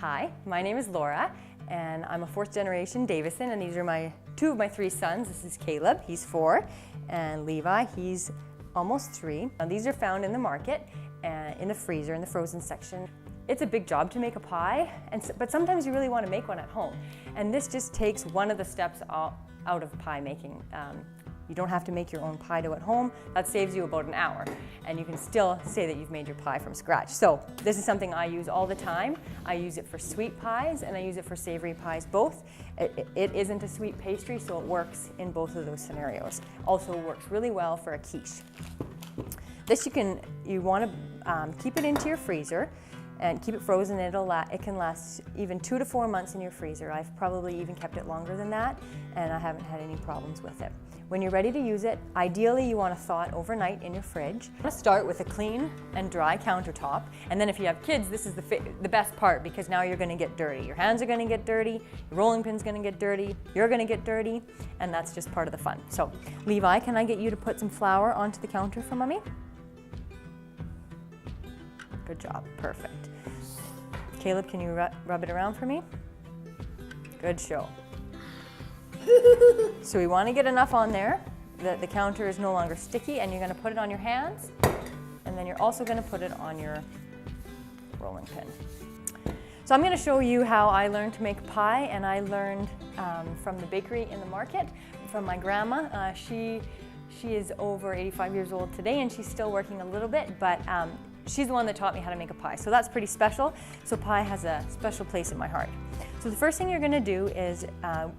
Hi, my name is Laura, and I'm a fourth generation Davison, and these are two of my three sons. This is Caleb, he's 4, and Levi, he's almost 3. Now, these are found in the market, in the freezer, in the frozen section. It's a big job to make a pie, but sometimes you really want to make one at home. And this just takes one of the steps out of pie making. You don't have to make your own pie dough at home. That saves you about an hour, and you can still say that you've made your pie from scratch. So this is something I use all the time. I use it for sweet pies and I use it for savory pies both. It isn't a sweet pastry, so it works in both of those scenarios. Also works really well for a quiche. This you want to keep it into your freezer and keep it frozen. It can last even 2 to 4 months in your freezer. I've probably even kept it longer than that, and I haven't had any problems with it. When you're ready to use it, ideally you want to thaw it overnight in your fridge. I'm going to start with a clean and dry countertop, and then if you have kids, this is the best part, because now you're going to get dirty. Your hands are going to get dirty, your rolling pin's going to get dirty, you're going to get dirty, and that's just part of the fun. So, Levi, can I get you to put some flour onto the counter for Mommy? Good job, perfect. Caleb, can you rub it around for me? Good show. So we want to get enough on there that the counter is no longer sticky, and you're going to put it on your hands, and then you're also going to put it on your rolling pin. So I'm going to show you how I learned to make pie, and I learned from the bakery in the market, from my grandma. She is over 85 years old today, and she's still working a little bit, but she's the one that taught me how to make a pie. So that's pretty special. So pie has a special place in my heart. So the first thing you're going to do is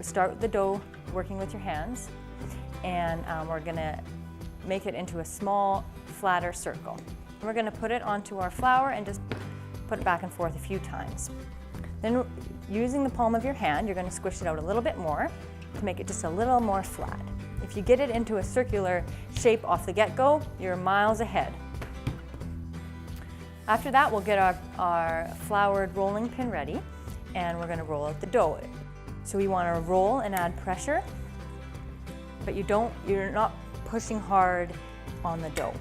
start with the dough, working with your hands, and we're going to make it into a small, flatter circle. And we're going to put it onto our flour and just put it back and forth a few times. Then, using the palm of your hand, you're going to squish it out a little bit more to make it just a little more flat. If you get it into a circular shape off the get-go, you're miles ahead. After that, we'll get our floured rolling pin ready, and we're going to roll out the dough. So we want to roll and add pressure, but you're not pushing hard on the dough.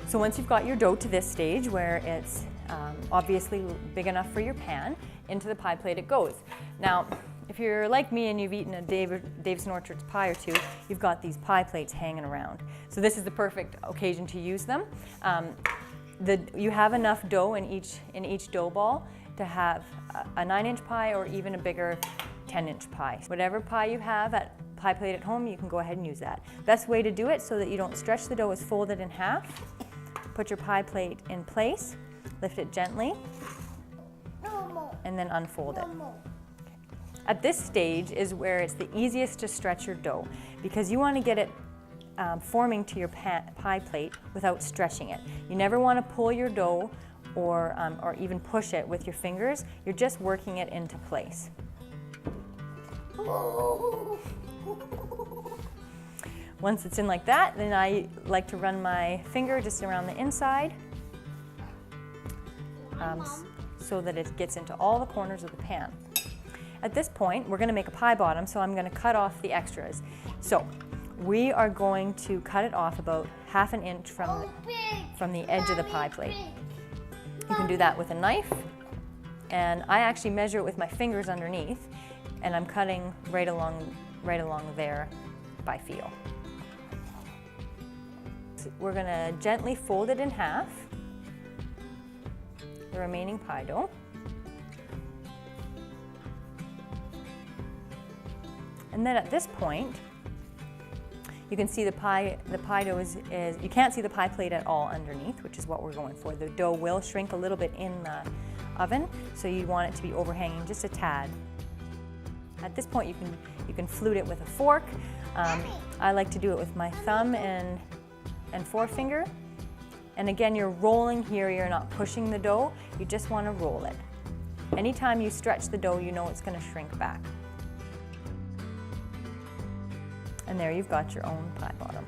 So once you've got your dough to this stage where it's obviously big enough for your pan, into the pie plate it goes. Now, if you're like me and you've eaten a Davison Orchards pie or two, you've got these pie plates hanging around. So this is the perfect occasion to use them. You have enough dough in each dough ball to have a 9-inch pie or even a bigger 10-inch pie. Whatever pie you have at pie plate at home, you can go ahead and use that. Best way to do it so that you don't stretch the dough is fold it in half. Put your pie plate in place, lift it gently, and then unfold it. At this stage is where it's the easiest to stretch your dough, because you want to get it forming to your pie plate without stretching it. You never want to pull your dough or even push it with your fingers. You're just working it into place. Once it's in like that, then I like to run my finger just around the inside so that it gets into all the corners of the pan. At this point, we're going to make a pie bottom, so I'm going to cut off the extras. So we are going to cut it off about ½ an inch from the edge of the pie plate. You can do that with a knife, and I actually measure it with my fingers underneath, and I'm cutting right along there by feel. So we're going to gently fold it in half, the remaining pie dough. And then at this point, you can see the pie dough is you can't see the pie plate at all underneath, which is what we're going for. The dough will shrink a little bit in the oven, so you want it to be overhanging just a tad. At this point, you can flute it with a fork. I like to do it with my thumb and forefinger. And again, you're rolling here, you're not pushing the dough, you just want to roll it. Anytime you stretch the dough, you know it's going to shrink back. And there you've got your own pie bottom.